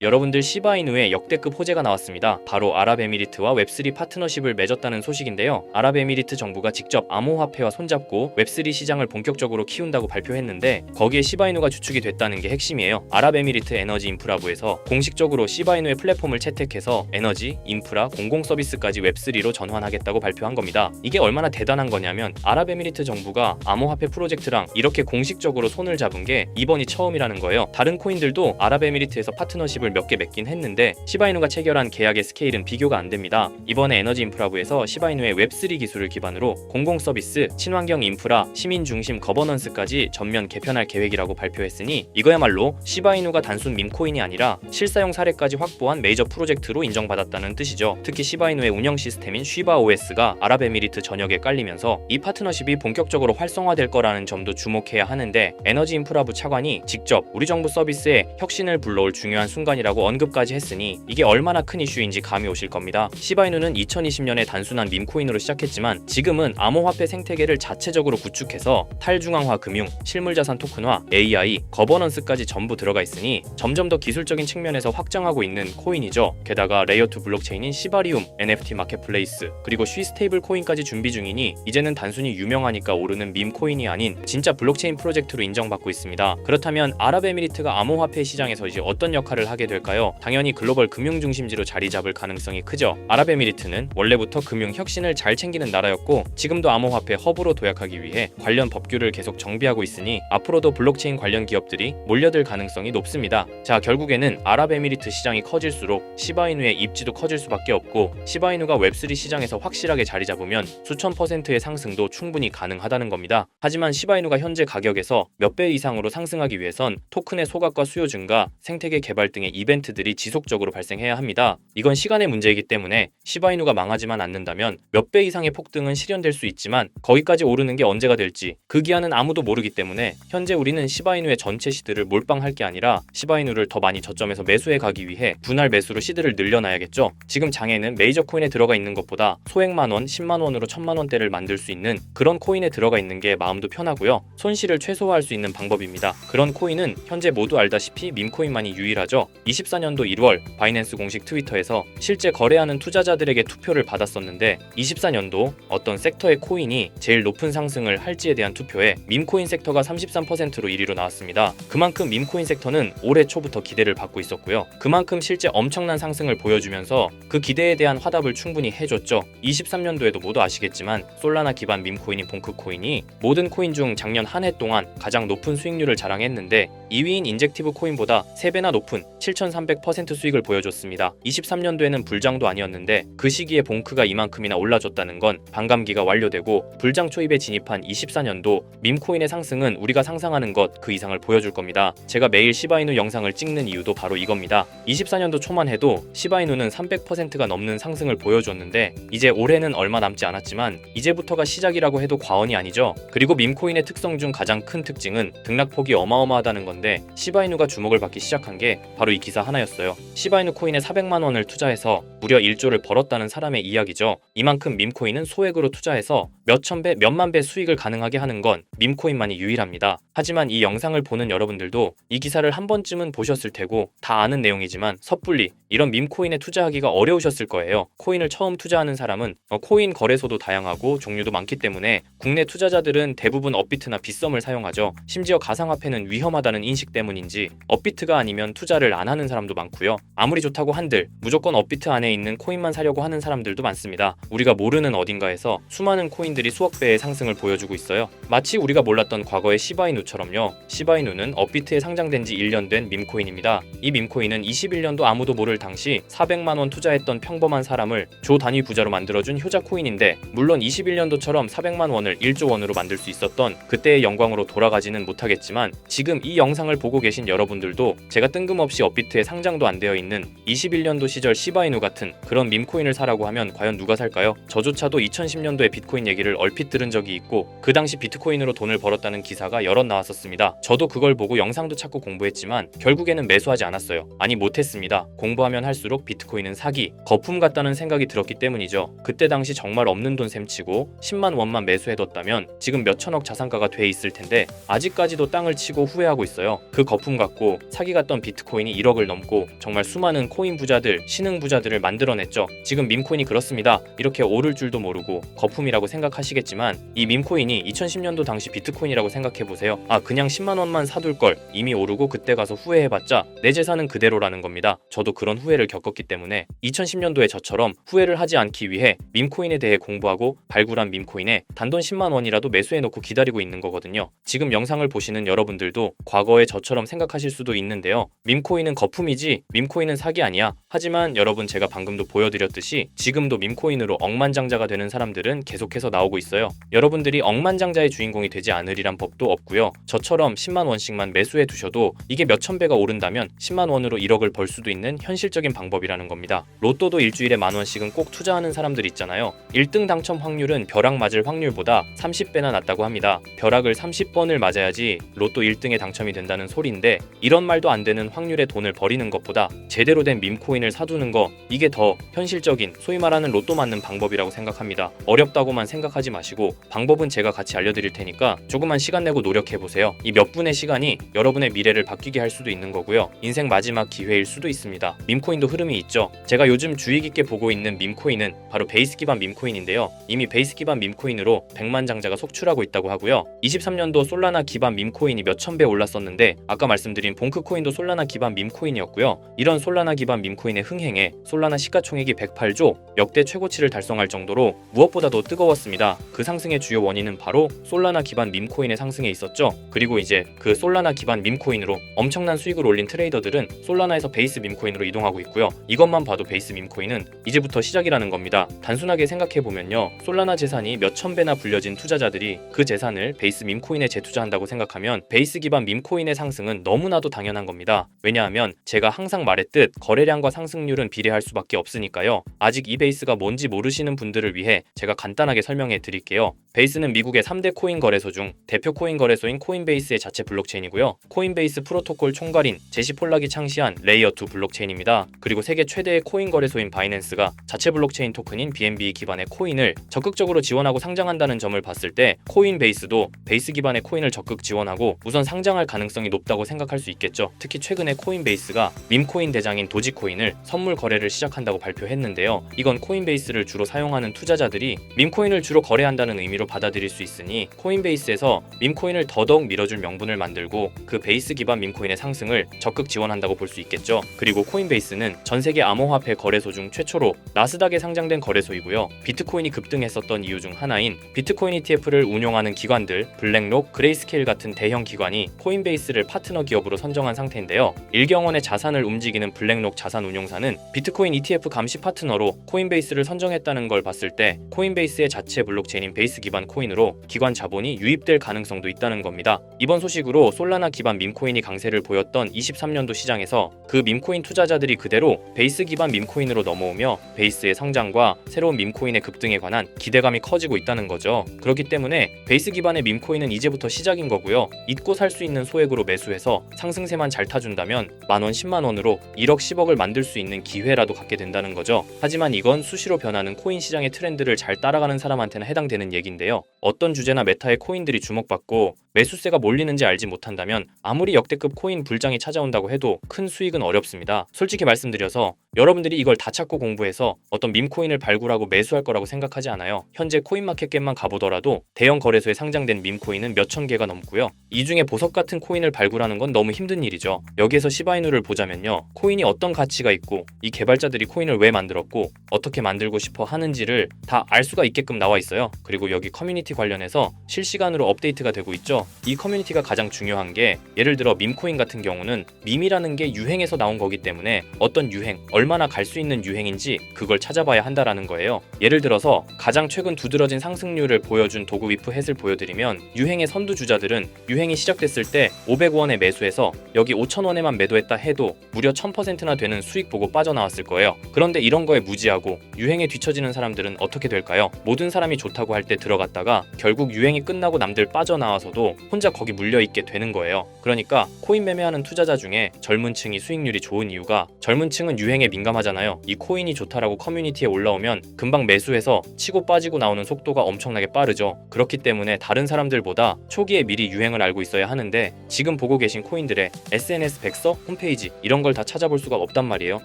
여러분들 시바이누의 역대급 호재가 나왔습니다. 바로 아랍에미리트와 웹3 파트너십을 맺었다는 소식인데요. 아랍에미리트 정부가 직접 암호화폐와 손잡고 웹3 시장을 본격적으로 키운다고 발표했는데 거기에 시바이누가 주축이 됐다는 게 핵심이에요. 아랍에미리트 에너지 인프라부에서 공식적으로 시바이누의 플랫폼을 채택해서 에너지, 인프라, 공공 서비스까지 웹3로 전환하겠다고 발표한 겁니다. 이게 얼마나 대단한 거냐면 아랍에미리트 정부가 암호화폐 프로젝트랑 이렇게 공식적으로 손을 잡은 게 이번이 처음이라는 거예요. 다른 코인들도 아랍에미리트에서 파트너십을 몇 개 맺긴 했는데 시바이누가 체결한 계약의 스케일은 비교가 안 됩니다. 이번에 에너지 인프라부에서 시바이누의 웹3 기술을 기반으로 공공 서비스, 친환경 인프라, 시민 중심 거버넌스까지 전면 개편할 계획이라고 발표했으니 이거야말로 시바이누가 단순 밈코인이 아니라 실사용 사례까지 확보한 메이저 프로젝트로 인정받았다는 뜻이죠. 특히 시바이누의 운영 시스템인 쉬바 OS가 아랍에미리트 전역에 깔리면서 이 파트너십이 본격적으로 활성화될 거라는 점도 주목해야 하는데 에너지 인프라부 차관이 직접 우리 정부 서비스에 혁신을 불러올 중요한 순간이라고 언급까지 했으니 이게 얼마나 큰 이슈인지 감이 오실 겁니다. 시바이누는 2020년에 단순한 밈코인으로 시작했지만 지금은 암호화폐 생태계를 자체적으로 구축해서 탈중앙화 금융, 실물자산 토큰화, AI, 거버넌스까지 전부 들어가 있으니 점점 더 기술적인 측면에서 확장하고 있는 코인이죠. 게다가 레이어2 블록체인인 시바리움, NFT 마켓플레이스, 그리고 쉬 스테이블 코인까지 준비 중이니 이제는 단순히 유명하니까 오르는 밈코인이 아닌 진짜 블록체인 프로젝트로 인정받고 있습니다. 그렇다면 아랍에미리트가 암호화폐 시장에서 이제 어떤 역할을 하게 될까요? 당연히 글로벌 금융 중심지로 자리 잡을 가능성이 크죠. 아랍에미리트는 원래부터 금융 혁신을 잘 챙기는 나라였고 지금도 암호화폐 허브로 도약하기 위해 관련 법규를 계속 정비하고 있으니 앞으로도 블록체인 관련 기업들이 몰려들 가능성이 높습니다. 자, 결국에는 아랍에미리트 시장이 커질수록 시바이누의 입지도 커질 수밖에 없고 시바이누가 웹3 시장에서 확실하게 자리 잡으면 수천 %의 상승도 충분히 가능하다는 겁니다. 하지만 시바이누가 현재 가격에서 몇 배 이상으로 상승하기 위해선 토큰의 소각과 수요 증가, 생태계 개발 등의 이벤트들이 지속적으로 발생해야 합니다. 이건 시간의 문제이기 때문에 시바이누가 망하지만 않는다면 몇 배 이상의 폭등은 실현될 수 있지만 거기까지 오르는 게 언제가 될지 그 기한은 아무도 모르기 때문에 현재 우리는 시바이누의 전체 시드를 몰빵할 게 아니라 시바이누를 더 많이 저점에서 매수해 가기 위해 분할 매수로 시드를 늘려놔야겠죠. 지금 장에는 메이저 코인에 들어가 있는 것보다 소액만 원, 10만 원으로 1000만 원대를 만들 수 있는 그런 코인에 들어가 있는 게 마음도 편하고요. 손실을 최소화할 수 있는 방법입니다. 그런 코인은 현재 모두 알다시피 밈코인만이 유일하죠. 24년도 1월 바이낸스 공식 트위터에서 실제 거래하는 투자자들에게 투표를 받았었는데 24년도 어떤 섹터의 코인이 제일 높은 상승을 할지에 대한 투표에 밈코인 섹터가 33%로 1위로 나왔습니다. 그만큼 밈코인 섹터는 올해 초부터 기대를 받고 있었고요. 그만큼 실제 엄청난 상승을 보여주면서 그 기대에 대한 화답을 충분히 해줬죠. 23년도에도 모두 아시겠지만 솔라나 기반 밈코인인 봉크코인이 모든 코인 중 작년 한 해 동안 가장 높은 수익률을 자랑했는데 2위인 인젝티브 코인보다 3배나 높은 7300% 수익을 보여줬습니다. 23년도에는 불장도 아니었는데 그 시기에 봉크가 이만큼이나 올라줬다는 건 반감기가 완료되고 불장 초입에 진입한 24년도 밈코인의 상승은 우리가 상상하는 것 그 이상을 보여줄 겁니다. 제가 매일 시바이누 영상을 찍는 이유도 바로 이겁니다. 24년도 초만 해도 시바이누는 300%가 넘는 상승을 보여줬는데 이제 올해는 얼마 남지 않았지만 이제부터가 시작이라고 해도 과언이 아니죠. 그리고 밈코인의 특성 중 가장 큰 특징은 등락폭이 어마어마하다는 건데 시바이누가 주목을 받기 시작한 게 바로 이 기사 하나였어요. 시바이누 코인에 400만 원을 투자해서 무려 1조를 벌었다는 사람의 이야기죠. 이만큼 밈코인은 소액으로 투자해서 몇천 배, 몇만 배 수익을 가능하게 하는 건 밈코인만이 유일합니다. 하지만 이 영상을 보는 여러분들도 이 기사를 한 번쯤은 보셨을 테고 다 아는 내용이지만 섣불리 이런 밈코인에 투자하기가 어려우셨을 거예요. 코인을 처음 투자하는 사람은 코인 거래소도 다양하고 종류도 많기 때문에 국내 투자자들은 대부분 업비트나 빗썸을 사용하죠. 심지어 가상화폐는 위험하다는 인식 때문인지 업비트가 아니면 투자를 안 하는 사람도 많고요. 아무리 좋다고 한들 무조건 업비트 안에 있는 코인만 사려고 하는 사람들도 많습니다. 우리가 모르는 어딘가에서 수많은 코인들이 수억 배의 상승을 보여주고 있어요. 마치 우리가 몰랐던 과거의 시바이누처럼요. 시바이누는 업비트에 상장된 지 1년 된 밈코인입니다. 이 밈코인은 21년도 아무도 모를 당시 400만 원 투자했던 평범한 사람을 조 단위 부자로 만들어준 효자 코인인데 물론 21년도처럼 400만 원을 1조 원으로 만들 수 있었던 그때의 영광으로 돌아가지는 못하겠지만 지금 이 영상을 보고 계신 여러분들도 제가 뜬금없이 업비트에 상장도 안 되어 있는 21년도 시절 시바이누 같은 그런 밈코인을 사라고 하면 과연 누가 살까요? 저조차도 2010년도에 비트코인 얘기를 이야기를 얼핏 들은 적이 있고 그 당시 비트코인으로 돈을 벌었다는 기사가 여럿 나왔었습니다. 저도 그걸 보고 영상도 찾고 공부했지만 결국에는 매수하지 않았어요. 아니 못했습니다. 공부하면 할수록 비트코인은 사기, 거품 같다는 생각이 들었기 때문이죠. 그때 당시 정말 없는 돈 셈치고 10만 원만 매수해뒀다면 지금 몇천억 자산가가 돼 있을 텐데 아직까지도 땅을 치고 후회하고 있어요. 그 거품 갖고 사기 같던 비트코인이 1억을 넘고 정말 수많은 코인 부자들, 신흥 부자들을 만들어냈죠. 지금 밈코인이 그렇습니다. 이렇게 오를 줄도 모르고 거품이라고 생각하시겠지만 이 밈코인이 2010년도 당시 비트코인이라고 생각해보세요. 아 그냥 10만 원만 사둘 걸, 이미 오르고 그때 가서 후회해봤자 내 재산은 그대로라는 겁니다. 저도 그런 후회를 겪었기 때문에 2010년도에 저처럼 후회를 하지 않기 위해 밈코인에 대해 공부하고 발굴한 밈코인에 단돈 10만 원이라도 매수해놓고 기다리고 있는 거거든요. 지금 영상을 보시는 여러분들도 과거에 저처럼 생각하실 수도 있는데요. 밈코인은 거품이지 밈코인은 사기 아니야. 하지만 여러분, 제가 방금도 보여드렸듯이 지금도 밈코인으로 억만장자가 되는 사람들은 계속해서 나오고 있어요. 여러분들이 억만장자의 주인공이 되지 않으리란 법도 없고요. 저처럼 10만 원씩만 매수해 두셔도 이게 몇천 배가 오른다면 10만 원으로 1억을 벌 수도 있는 현실적인 방법이라는 겁니다. 로또도 일주일에 만 원씩은 꼭 투자하는 사람들 있잖아요. 1등 당첨 확률은 벼락 맞을 확률보다 30배나 낮다고 합니다. 벼락을 30번을 맞아야지 로또 1등에 당첨이 된다는 소리인데 이런 말도 안 되는 확률의 돈을 버리는 것보다 제대로 된 밈코인을 사두는 거, 이게 더 현실적인, 소위 말하는 로또 맞는 방법이라고 생각합니다. 어렵다고만 생각하지 마시고 방법은 제가 같이 알려드릴 테니까 조금만 시간 내고 노력해보세요. 이 몇 분의 시간이 여러분의 미래를 바뀌게 할 수도 있는 거고요. 인생 마지막 기회일 수도 있습니다. 밈코인도 흐름이 있죠. 제가 요즘 주의 깊게 보고 있는 밈코인은 바로 베이스 기반 밈코인인데요. 이미 베이스 기반 밈코인으로 100만 장자가 속출하고 있다고 하고요. 23년도 솔라나 기반 밈코인이 몇천 배 올랐었는데 아까 말씀드린 봉크코인도 솔라나 기반 밈코인이었고요. 이런 솔라나 기반 밈코인의 흥행에 솔라나 시가총액이 108조, 역대 최고치를 달성할 정도로 무엇보다도 뜨거웠습니다. 그 상승의 주요 원인은 바로 솔라나 기반 밈코인의 상승에 있었죠. 그리고 이제 그 솔라나 기반 밈코인으로 엄청난 수익을 올린 트레이더들은 솔라나에서 베이스 밈코인으로 이동하고 있고요. 이것만 봐도 베이스 밈코인은 이제부터 시작이라는 겁니다. 단순하게 생각해보면요, 솔라나 재산이 몇천 배나 불려진 투자자들이 그 재산을 베이스 밈코인에 재투자한다고 생각하면 베이스 기반 밈코인의 상승은 너무나도 당연한 겁니다. 왜냐하면 제가 항상 말했듯 거래량과 상승률은 비례할 수밖에 없으니까요. 아직 이 베이스가 뭔지 모르시는 분들을 위해 제가 간단하게 설명해 드릴게요. 베이스는 미국의 3대 코인 거래소 중 대표 코인 거래소인 코인베이스의 자체 블록체인이고요. 코인베이스 프로토콜 총괄인 제시 폴락이 창시한 레이어2 블록체인입니다. 그리고 세계 최대의 코인 거래소인 바이낸스가 자체 블록체인 토큰인 BNB 기반의 코인을 적극적으로 지원하고 상장한다는 점을 봤을 때 코인베이스도 베이스 기반의 코인을 적극 지원하고 우선 상장할 가능성이 높다고 생각할 수 있겠죠. 특히 최근에 코인베이스가 밈코인 대장인 도지코인을 선물 거래를 시작한다고 발표했는데요. 이건 코인베이스를 주로 사용하는 투자자들이 밈코인을 주로 거래한다는 의미로 받아들일 수 있으니 코인베이스에서 밈코인을 더더욱 밀어줄 명분을 만들고 그 베이스 기반 밈코인의 상승을 적극 지원한다고 볼 수 있겠죠. 그리고 코인베이스는 전 세계 암호화폐 거래소 중 최초로 나스닥에 상장된 거래소이고요. 비트코인이 급등했었던 이유 중 하나인 비트코인 ETF를 운용하는 기관들 블랙록, 그레이스케일 같은 대형 기관이 코인베이스를 파트너 기업으로 선정한 상태인데요. 1경 원의 자산을 움직이는 블랙록 자산운용사는 비트코인 ETF 감시 파트너로 코인베이스를 선정했다는 걸 봤을 때 코인베이스의 자체 블록체인인 베이스 기반 코인으로 기관 자본이 유입될 가능성도 있다는 겁니다. 이번 소식으로 솔라나 기반 밈코인이 강세를 보였던 23년도 시장에서 그 밈코인 투자자들이 그대로 베이스 기반 밈코인으로 넘어오며 베이스의 성장과 새로운 밈코인의 급등에 관한 기대감이 커지고 있다는 거죠. 그렇기 때문에 베이스 기반의 밈코인은 이제부터 시작인 거고요. 잊고 살 수 있는 소액으로 매수해서 상승세만 잘 타준다면 만원 10만원으로 1억 10억을 만들 수 있는 기회라도 갖게 된다는 거죠. 하지만 이건 수시로 변하는 코인 시장의 트렌드를 잘 따라가는 사람한테는 해당되는 얘기인데요. 어떤 주제나 메타의 코인들이 주목받고 매수세가 몰리는지 알지 못한다면 아무리 역대급 코인 불장이 찾아온다고 해도 큰 수익은 어렵습니다. 솔직히 말씀드려서 여러분들이 이걸 다 찾고 공부해서 어떤 밈코인을 발굴하고 매수할 거라고 생각하지 않아요. 현재 코인마켓겟만 가보더라도 대형 거래소에 상장된 밈코인은 몇천 개가 넘고요. 이 중에 보석 같은 코인을 발굴하는 건 너무 힘든 일이죠. 여기에서 시바이누를 보자면요, 코인이 어떤 가치가 있고 이 개발자들이 코인을 왜 만들었고 어떻게 만들고 싶어 하는지를 다 알 수가 있게끔 나와 있어요. 그리고 여기 커뮤니티 관련해서 실시간으로 업데이트가 되고 있죠. 있는데요. 이 커뮤니티가 가장 중요한 게 예를 들어 밈코인 같은 경우는 밈이라는 게 유행에서 나온 거기 때문에 어떤 유행, 얼마나 갈 수 있는 유행인지 그걸 찾아봐야 한다라는 거예요. 예를 들어서 가장 최근 두드러진 상승률을 보여준 도그위프 햇을 보여드리면 유행의 선두주자들은 유행이 시작됐을 때 500원에 매수해서 여기 5,000원에만 매도했다 해도 무려 1000%나 되는 수익 보고 빠져나왔을 거예요. 그런데 이런 거에 무지하고 유행에 뒤처지는 사람들은 어떻게 될까요? 모든 사람이 좋다고 할 때 들어갔다가 결국 유행이 끝나고 남들 빠져나와서도 혼자 거기 물려있게 되는 거예요. 그러니까 코인 매매하는 투자자 중에 젊은 층이 수익률이 좋은 이유가 젊은 층은 유행에 민감하잖아요. 이 코인이 좋다라고 커뮤니티에 올라오면 금방 매수해서 치고 빠지고 나오는 속도가 엄청나게 빠르죠. 그렇기 때문에 다른 사람들보다 초기에 미리 유행을 알고 있어야 하는데 지금 보고 계신 코인들의 SNS 백서, 홈페이지 이런 걸 다 찾아볼 수가 없단 말이에요.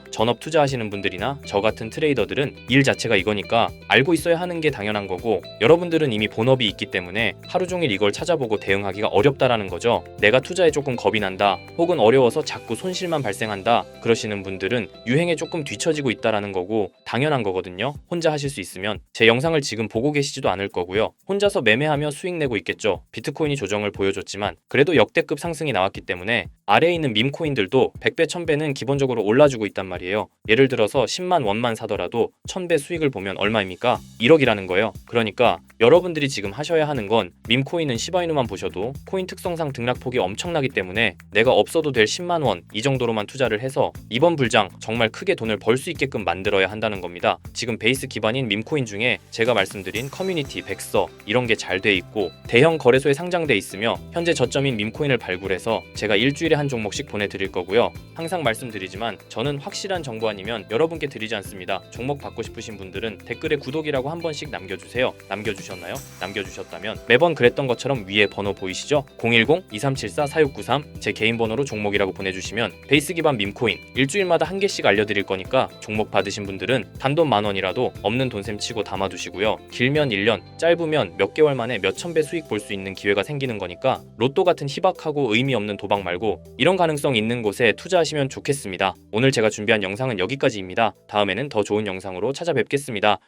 전업 투자하시는 분들이나 저 같은 트레이더들은 일 자체가 이거니까 알고 있어야 하는 게 당연한 거고 여러분들은 이미 본업이 있기 때문에 하루 종일 이걸 찾아보고 대응하기가 어렵다라는 거죠. 내가 투자에 조금 겁이 난다 혹은 어려워서 자꾸 손실만 발생한다 그러시는 분들은 유행에 조금 뒤처지고 있다라는 거고 당연한 거거든요. 혼자 하실 수 있으면 제 영상을 지금 보고 계시지도 않을 거고요. 혼자서 매매하며 수익 내고 있겠죠. 비트코인이 조정을 보여줬지만 그래도 역대급 상승이 나왔기 때문에 아래에 있는 밈코인들도 100배, 1000배는 기본적으로 올라주고 있단 말이에요. 예를 들어서 10만 원만 사더라도 1000배 수익을 보면 얼마입니까? 1억이라는 거예요. 그러니까 여러분들이 지금 하셔야 하는 건 밈코인은 시바이누만 보셔도 코인 특성상 등락폭이 엄청나기 때문에 내가 없어도 될 10만 원 이 정도로만 투자를 해서 이번 불장 정말 크게 돈을 벌 수 있게끔 만들어야 한다는 겁니다. 지금 베이스 기반인 밈코인 중에 제가 말씀드린 커뮤니티, 백서 이런 게 잘 돼 있고 대형 거래소에 상장돼 있으며 현재 저점인 밈코인을 발굴해서 제가 일주일에 한 종목씩 보내드릴 거고요. 항상 말씀드리지만 저는 확실한 정보 아니면 여러분께 드리지 않습니다. 종목 받고 싶으신 분들은 댓글에 구독이라고 한 번씩 남겨주세요. 남겨주셨나요? 남겨주셨다면 매번 그랬던 것처럼 위에 번호 보이시죠? 010-2374-4693 제 개인 번호로 종목이라고 보내주시면 베이스 기반 밈코인 일주일마다 한 개씩 알려드릴 거니까 종목 받으신 분들은 단돈 10,000원이라도 없는 돈셈 치고 담아두시고요. 길면 1년, 짧으면 몇 개월 만에 몇천 배 수익 볼 수 있는 기회가 생기는 거니까 로또 같은 희박하고 의미 없는 도박 말고 이런 가능성 있는 곳에 투자하시면 좋겠습니다. 오늘 제가 준비한 영상은 여기까지입니다. 다음에는 더 좋은 영상으로 찾아뵙겠습니다.